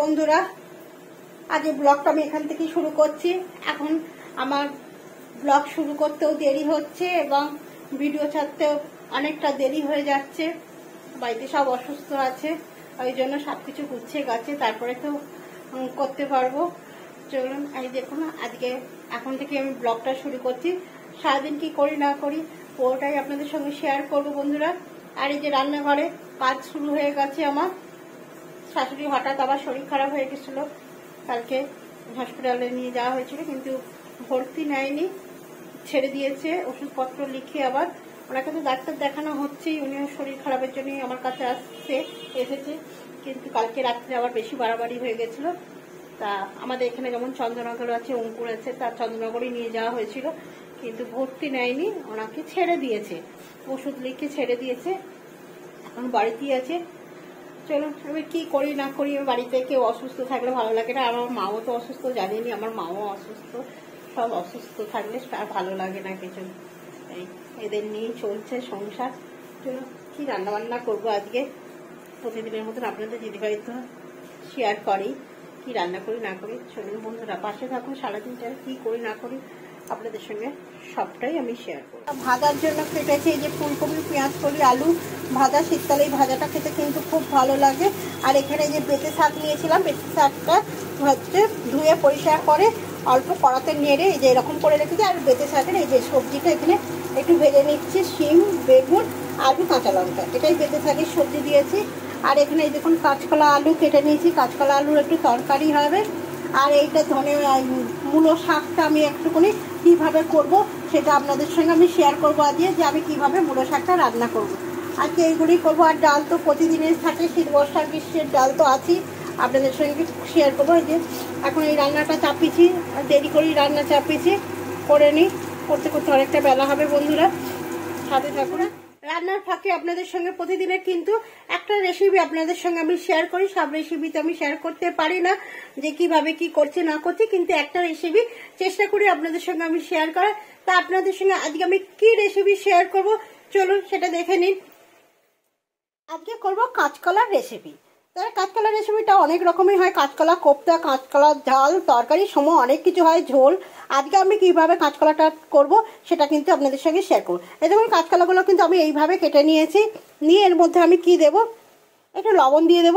বন্ধুরা, আজ ব্লগটা আমি এখান থেকে শুরু করছি। এখন আমার ব্লগ শুরু করতেও দেরি হচ্ছে এবং ভিডিও ছাড়তেও অনেকটা দেরি হয়ে যাচ্ছে। বাড়িতে সব অসুস্থ আছে, ওই জন্য সবকিছু গুছিয়ে গেছে, তারপরে তো করতে পারবো। চলুন, এই দেখুন আজকে এখন থেকে আমি ব্লগটা শুরু করছি। সারাদিন কি করি না করি পুরোটাই আপনাদের সঙ্গে শেয়ার করবো বন্ধুরা। আর এই যে রান্নাঘরে কাজ শুরু হয়ে গেছে আমার। শাশুড়ি হঠাৎ আবার শরীর খারাপ হয়ে গেছিলো, কালকে হসপিটালে নিয়ে যাওয়া হয়েছিল, কিন্তু ভর্তি নেয়নি, ছেড়ে দিয়েছে ওষুধপত্র লিখে। আবার ওনাকে তো ডাক্তার দেখানো হচ্ছেই, উনিও শরীর খারাপের জন্যই আমার কাছে এসেছে, কিন্তু কালকে রাত্রে আবার বেশি বাড়াবাড়ি হয়ে গেছিলো। তা আমাদের এখানে যেমন চন্দ্রনগর আছে, অঙ্কুর আছে, তার চন্দ্রনগরই নিয়ে যাওয়া হয়েছিল, কিন্তু ভর্তি নেয়নি, ওনাকে ছেড়ে দিয়েছে, ওষুধ লিখে ছেড়ে দিয়েছে, এখন বাড়িতেই আছে। চলো, আমি কি করি না করি, বাড়িতে কেউ অসুস্থ থাকলে ভালো লাগে না। আমার মাও তো অসুস্থ, জানিনি, আমার মাও অসুস্থ, সব অসুস্থ থাকলে আর ভালো লাগে না কিছু। এই এদের নিয়েই চলছে সংসার। চলো, কি রান্না বান্না করবো আজকে, প্রতিদিনের মতন আপনাদের দিদিভাই তো শেয়ার করি কি রান্না করি না করি। চলুন বন্ধুরা, পাশে থাকুন, সারাদিনটা কি করি না করি আপনাদের সঙ্গে সবটাই আমি শেয়ার করি। ভাজার জন্য কেটেছি এই যে ফুলকপি, পেঁয়াজ কলি, আলু ভাজা। শীতকালে এই ভাজাটা খেতে কিন্তু খুব ভালো লাগে। আর এখানে এই যে বেঁচে শাক নিয়েছিলাম, বেঁচে শাকটা হচ্ছে ধুয়ে পরিষ্কার করে অল্প কড়াতে নেড়ে এই যে এরকম করে রেখেছি। আর বেঁচে শাকের এই যে সবজিটা এখানে একটু ভেজে নিচ্ছি, শিম, বেগুন, আলু, কাঁচা লঙ্কা, এটাই বেঁচে শাকের সবজি দিয়েছি। আর এখানে এই দেখুন কাঁচকলা আলু কেটে নিয়েছি, কাঁচকলা আলুর একটু তরকারি হবে। আর এইটা ধনে মূলো শাকটা আমি একটুখানি কীভাবে করব সেটা আপনাদের সঙ্গে আমি শেয়ার করবো আজকে, যে আমি কীভাবে মূলো শাকটা রান্না করব। আজকে এইগুলি করবো। আর ডাল তো প্রতিদিনের থাকে, শীত বর্ষা গ্রীষ্মের ডাল তো আছেই, আপনাদের সঙ্গে শেয়ার করবো। এই যে এখন এই রান্নাটা চাপিয়েছি, দেরি করেই রান্না চাপিয়েছি, করে নিই, করতে করতে অনেকটা বেলা হবে বন্ধুরা, সাথে থাকুন। রান্নার ফাঁকে আপনাদের সঙ্গে প্রতিদিনের কিন্তু একটা রেসিপি আপনাদের সঙ্গে আমি শেয়ার করি। সব রেসিপি তো আমি শেয়ার করতে পারি না, যে কিভাবে কি করছে না করছে, কিন্তু একটা রেসিপি চেষ্টা করি আপনাদের সঙ্গে আমি শেয়ার করার। তা আপনাদের সঙ্গে আজকে আমি কি রেসিপি শেয়ার করব, চলুন সেটা দেখে নিন। আজকে করব কাঁচকলার রেসিপি। তাহলে কাঁচকলার রেসিপিটা অনেক রকমই হয়, কাঁচকলা কোপ্তা, কাঁচকলা ঝাল, তরকারি সময় অনেক কিছু হয়, ঝোল। আজকে আমি কিভাবে কাঁচকলাটা করব সেটা কিন্তু আপনাদের সঙ্গে শেয়ার করব। এই দেখুন কাঁচকলাগুলো কিন্তু আমি এইভাবে কেটে নিয়েছি, নিয়ে এর মধ্যে আমি কি দেব, একটু লবণ দিয়ে দেব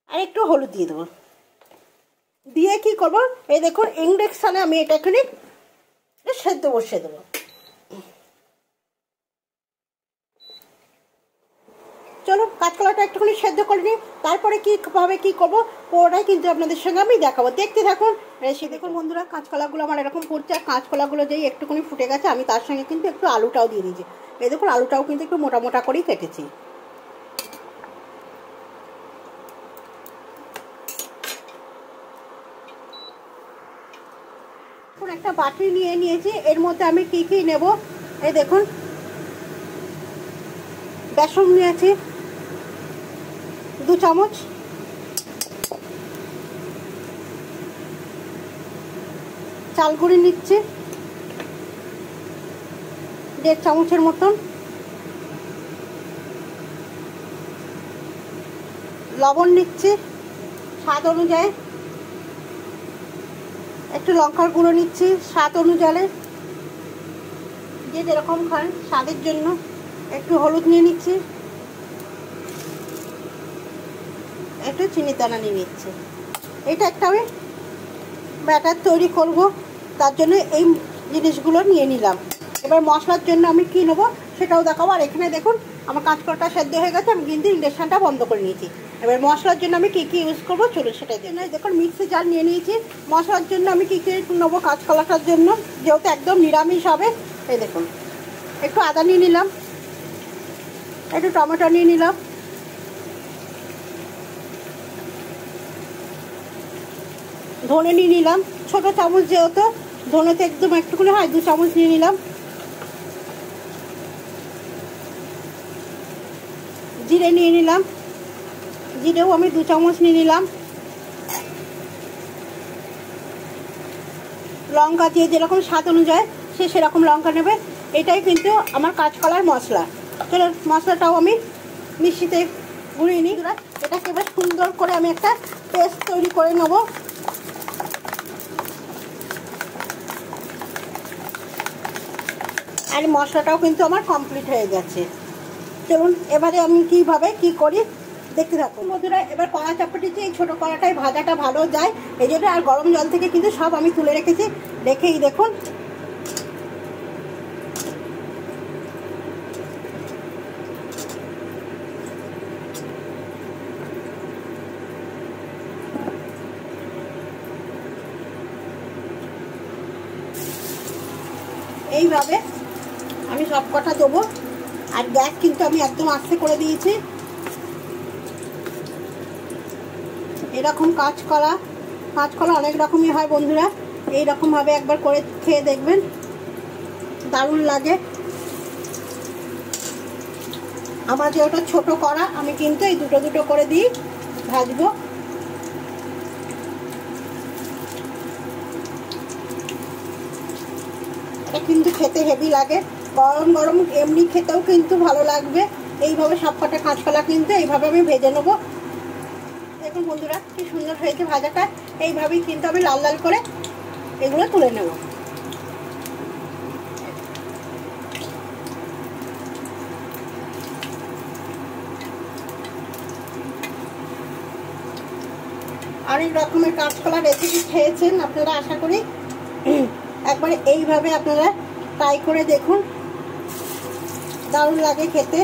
আর একটু হলুদ দিয়ে দেবো। দিয়ে কি করব, এই দেখুন ইন্ডাকশানে আমি এটা এখানে সেদ্ধ বসিয়ে দেবো। চলো কাঁচকলাটা একটুখানি সেদ্ধ করে নিই, তারপরে কীভাবে কী করবো পুরোটাই কিন্তু আপনাদের সঙ্গে আমি দেখাবো, দেখতে থাকুন রেসিপি। দেখুন বন্ধুরা, কাঁচকলাগুলো আমার এরকম ফুটছে, আর কাঁচকলাগুলো যেই একটুখানি ফুটে গেছে, আমি তার সঙ্গে কিন্তু একটু আলুটাও দিয়ে দিয়েছি। এই দেখুন আলুটাও কিন্তু একটু মোটা মোটা করেই কেটেছি। এখন একটা বাটি নিয়ে নিয়েছি, এর মধ্যে আমি কী কী নেব, এই দেখুন বেসন নিয়েছি 2 চামচ, চাল গুঁড়ি নিচ্ছি 1.5 চামচের মতন, লবণ নিচ্ছি স্বাদ অনুযায়ী, একটু লঙ্কার গুঁড়ো নিচ্ছি স্বাদ অনুযায়ী, যে যেরকম খান স্বাদের জন্য, একটু হলুদ নিয়ে নিচ্ছি, একটু চিনির দানা নিয়ে নিচ্ছি। এটা একটা আমি ব্যাটার তৈরি করব, তার জন্য এই জিনিসগুলো নিয়ে নিলাম। এবার মশলার জন্য আমি কী নেবো সেটাও দেখাবো। আর এখানে দেখুন আমার কাঁচকলাটা সেদ্ধ হয়ে গেছে, আমি কিন্তু ইন্ডাকশানটা বন্ধ করে নিয়েছি। এবার মশলার জন্য আমি কী কী ইউজ করবো চলুন সেটাই জন্য। দেখুন মিক্সি জার নিয়ে নিয়েছি। মশলার জন্য আমি কী কী নেবো কাঁচকলাটার জন্য, যেহেতু একদম নিরামিষ হবে, এই দেখুন একটু আদা নিয়ে নিলাম, একটু টমেটো নিয়ে নিলাম, ধনে নিয়ে নিলাম ছোটো চামচ, যেহেতু ধনেতে একদম একটুখানি হয় 2 চামচ নিয়ে নিলাম, জিরে নিয়ে নিলাম, জিরেও আমি 2 চামচ নিয়ে নিলাম, লঙ্কা দিয়ে যেরকম স্বাদ অনুযায়ী সেরকম লঙ্কা নেবে। এটাই কিন্তু আমার কাঁচকলার মশলা। চলো মশলাটাও আমি মিক্সিতে গুঁড়িয়ে নিই। এটাকে এবার সুন্দর করে আমি একটা পেস্ট তৈরি করে নেব। আর মশলাটাও কিন্তু আমার কমপ্লিট হয়ে গেছে। চলুন এবারে আমি কিভাবে কি করি দেখতে থাকুন বন্ধুরা। এবার কড়া চাপাটিতে এই ছোটো কড়াটায় ভাজাটা ভালো যায়, এই জন্য আর গরম জল থেকে কিন্তু সব আমি তুলে রেখেছি। রেখেই দেখুন এইভাবে আমি সব কটা দেবো। আর গ্যাস কিন্তু আমি একদম আস্তে করে দিয়েছি। এরকম কাঁচকলা অনেক রকমই হয় বন্ধুরা, এইরকমভাবে একবার করে খেয়ে দেখবেন, দারুণ লাগে। আমার যেটা ছোট কড়া আমি কিন্তু এই দুটো দুটো করে দিই ভাজবো। এটা কিন্তু খেতে হেভি লাগে, গরম গরম এমনি খেতেও কিন্তু ভালো লাগবে। এইভাবে সব কটা কাঁচকলা কিন্তু এইভাবে আমি ভেজে নেবো। দেখুন বন্ধুরা কি সুন্দর হয়েছে ভাজাটা। এইভাবেই কিন্তু আমি লাল লাল করে এগুলো তুলে নেব। অনেক রকমের কাঁচকলা রেসিপি খেয়েছেন আপনারা, আশা করি একবারে এইভাবে আপনারা ট্রাই করে দেখুন, দারুণ লাগে খেতে।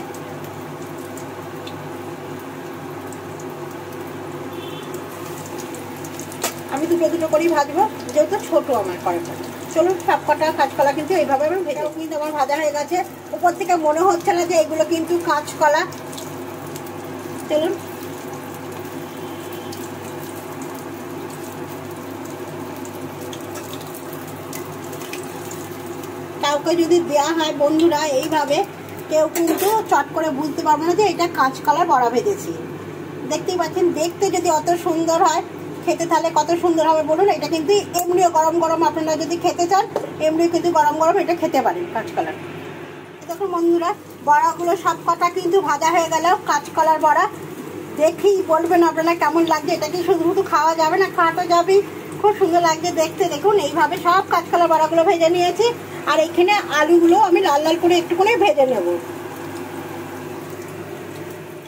আমি দুটো দুটো করেই ভাজবো, যেহেতু ছোটো আমার কড়াটা। চলুন সব কটা কাঁচকলা কিন্তু এইভাবে আমি ভেজে, কিন্তু আমার ভাজা হয়ে গেছে। উপর থেকে মনে হচ্ছে না যে এগুলো কিন্তু কাঁচকলা। চলুন কাউকে যদি দেওয়া হয় বন্ধুরা এইভাবে, কেউ কিন্তু চট করে বুঝতে পারবে না যে এটা কাঁচকলার বড়া ভেজেছি। দেখতেই পাচ্ছেন, দেখতে যদি অত সুন্দর হয়, খেতে তাহলে কত সুন্দর হবে বলুন। এটা কিন্তু এমনিও গরম গরম আপনারা যদি খেতে চান, এমনিও কিন্তু গরম গরম এটা খেতে পারেন কাঁচকলার। দেখুন বন্ধুরা বড়াগুলো সব কটা কিন্তু ভাজা হয়ে গেল, কাঁচকলার বড়া। দেখেই বলবেন আপনারা কেমন লাগছে। এটা কি শুধু শুধু খাওয়া যাবে না, খাওয়াটা যাবেই, খুব সুন্দর লাগছে দেখতে। দেখুন এইভাবে সব কাঁচকলার বড়াগুলো ভেজে নিয়েছি। আর এইখানে আলুগুলো আমি লাল লাল করে একটুখানি ভেজে নেব।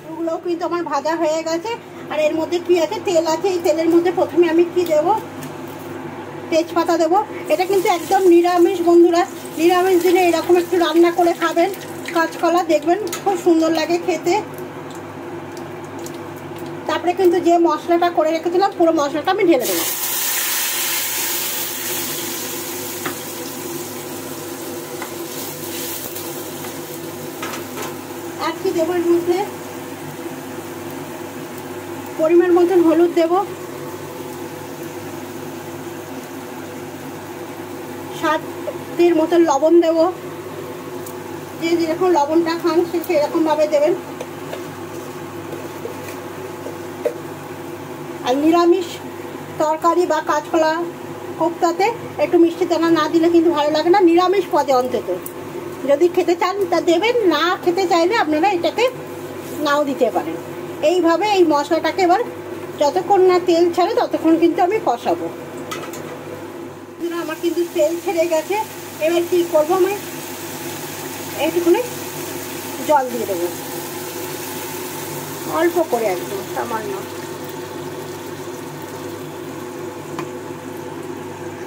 আলুগুলোও কিন্তু আমার ভাজা হয়ে গেছে। আর এর মধ্যে কি আছে, তেল আছে। এই তেলের মধ্যে প্রথমে আমি কি দেব, তেজপাতা দেব। এটা কিন্তু একদম নিরামিষ বন্ধুরা, নিরামিষ দিনে এরকম একটু রান্না করে খাবেন কাঁচকলা, দেখবেন খুব সুন্দর লাগে খেতে। তারপরে কিন্তু যে মশলাটা করে রেখেছিলাম পুরো মশলাটা আমি ঢেলে দেবো। আর কি দেবো এর মধ্যে, পরিমাণ মতন হলুদ দেব, স্বাদের মতন লবণ দেব। যে যেরকম লবণটা খান সে সেরকম ভাবে দেবেন। আর নিরামিষ তরকারি বা কাঁচকলা কোপ্তাতে একটু মিষ্টি দানা না দিলে কিন্তু ভালো লাগে না, নিরামিষ পদে অন্তত। যদি খেতে চান তা দেবেন, না খেতে চাইলে আপনারা এটাকে নাও দিতে পারেন। এইভাবে এই মশলাটাকে এবার যতক্ষণ না তেল ছাড়ে ততক্ষণ কিন্তু আমি কষাবো। আমার কিন্তু তেল ছেড়ে গেছে। এবার কি করবো, আমি এইটুকুনি জল দিয়ে দেবো, অল্প করে একদম সামান্য,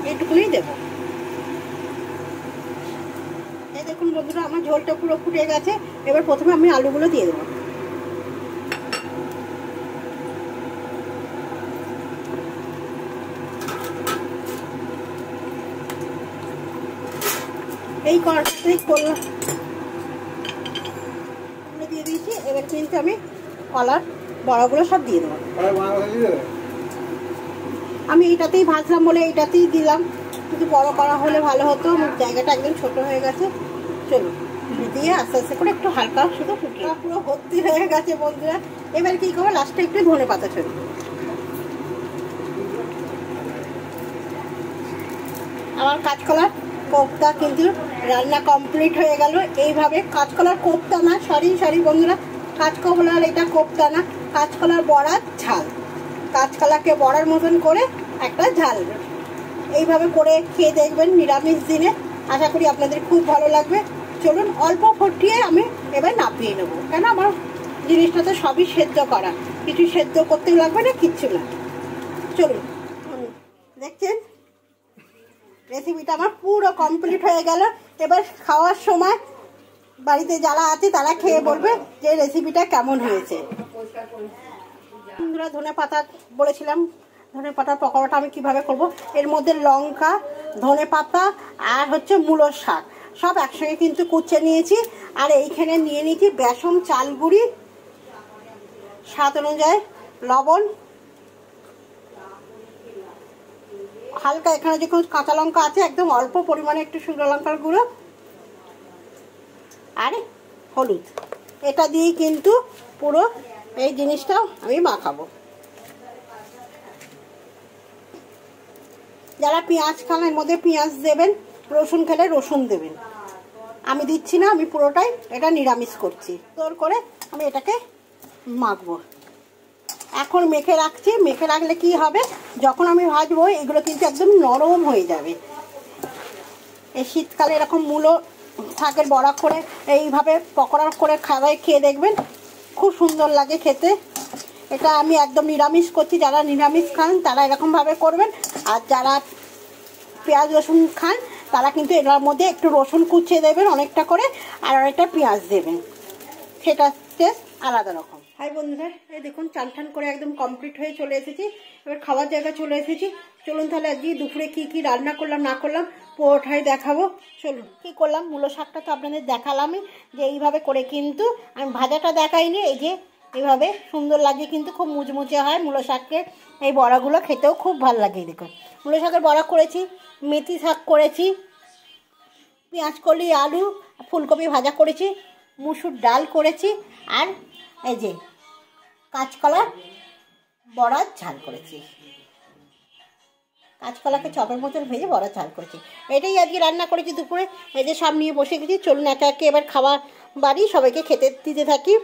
এইটুকুনি দেবো। এই দেখুন বন্ধুরা আমার ঝোলটা পুরো ফুটে গেছে। এবার প্রথমে আমি আলুগুলো দিয়ে দেবো। এই কড়াটাতেই করলাম, দিয়ে দিয়েছি। এবার কিন্তু আমি কলার বড়াগুলো সব দিয়ে দেবো। আমি এইটাতেই ভাজলাম বলে এইটাতেই দিলাম, কিন্তু বড় করা হলে ভালো হতো, জায়গাটা একদম ছোট হয়ে গেছে। চলো দিয়ে আস্তে আস্তে করে একটু হালকা শুধু ফুটলা পুরো ভর্তি হয়ে গেছে বন্ধুরা। এবার কি করবো, লাস্টে একটু ধনে পাতা ছড়ি। আমার কাঁচকলার কোপ্তা কিন্তু রান্না কমপ্লিট হয়ে গেল। এইভাবে কাঁচকলার কোপ্তা না, সরি বন্ধুরা, কাঁচকলার এটা কোপ্তা না, কাঁচকলার বড়ার ঝাল। কাঁচকলাকে বড়ার মতন করে একটা ঝাল এইভাবে করে খেয়ে দেখবেন নিরামিষ দিনে, আশা করি আপনাদের খুব ভালো লাগবে। চলুন অল্প ফুটিয়ে আমি এবার নাপিয়ে নেব, কেন আমার জিনিসটা তো সবই সেদ্ধ করা, কিছু সেদ্ধ করতে লাগবে না, কিচ্ছু না। চলুন, দেখছেন রেসিপিটা আমার পুরো কমপ্লিট হয়ে গেল। এবার খাওয়ার সময় বাড়িতে যারা আছে তারা খেয়ে বলবে যে রেসিপিটা কেমন হয়েছে। বন্ধুরা, ধনে পাতা বলেছিলাম, ধনে পাতার পকোড়াটা আমি কিভাবে করব। এর মধ্যে লঙ্কা, ধনে পাতা আর হচ্ছে মূলোর শাক সব একসঙ্গে কিন্তু কুচে নিয়েছি। আর এইখানে নিয়ে নিয়েছি বেসন, চাল গুঁড়ি, স্বাদ অনুযায়ী লবণ, হালকা এখানে যখন কাঁচা লঙ্কা আছে একদম অল্প পরিমাণে একটু শুকনো লঙ্কার গুঁড়ো আর হলুদ। এটা দিয়েই কিন্তু পুরো এই জিনিসটাও আমি মাখাবো। যারা পেঁয়াজ খান এর মধ্যে পেঁয়াজ দেবেন, রসুন খেলে রসুন দেবেন, আমি দিচ্ছি না, আমি পুরোটাই এটা নিরামিষ করছি। তোর করে আমি এটাকে মাখবো। এখন মেখে রাখছি, মেখে রাখলে কি হবে, যখন আমি ভাজবো এগুলো কিন্তু একদম নরম হয়ে যাবে। এই শীতকালে এরকম মূলো শাকের বড়া করে এইভাবে পকোড়া করে খাওয়ায় খেয়ে দেখবেন, খুব সুন্দর লাগে খেতে। এটা আমি একদম নিরামিষ করছি, যারা নিরামিষ খান তারা এরকমভাবে করবেন, আর যারা পেঁয়াজ রসুন খান তারা কিন্তু এটার মধ্যে একটু রসুন কুচিয়ে দেবেন অনেকটা করে, আর অনেকটা পেঁয়াজ দেবেন, সেটা টেস্ট আলাদা রকম। হাই বন্ধুরা, এই দেখুন চান টান করে একদম কমপ্লিট হয়ে চলে এসেছি, এবার খাওয়ার জায়গায় চলে এসেছি। চলুন তাহলে আজকে দুপুরে কি কি রান্না করলাম না করলাম পুরোটাই দেখাবো। চলুন কি করলাম, মূলো শাকটা তো আপনাদের দেখালামই, যে এইভাবে করে কিন্তু আমি ভাজাটা দেখাইনি, এই যে এইভাবে সুন্দর লাগে, কিন্তু খুব মুচমুচে হয় মূলো শাককে। এই বড়াগুলো খেতেও খুব ভালো লাগে। দেখুন মূলো শাকের বড়া করেছি, মেথি শাক করেছি, পেঁয়াজ কলি, আলু, ফুলকপি ভাজা করেছি, মুসুর ডাল করেছি, আর এই যে কাঁচকলার বড়ার ঝাল করেছি। কাঁচকলাকে চপের মতন ভেজে বড়া ঝাল করেছি। এটাই আজকে রান্না করেছি দুপুরে। এই যে সব নিয়ে বসে গেছি, চলুন একে একে এবার খাওয়া বাড়ি, সবাইকে খেতে দিতে থাকি।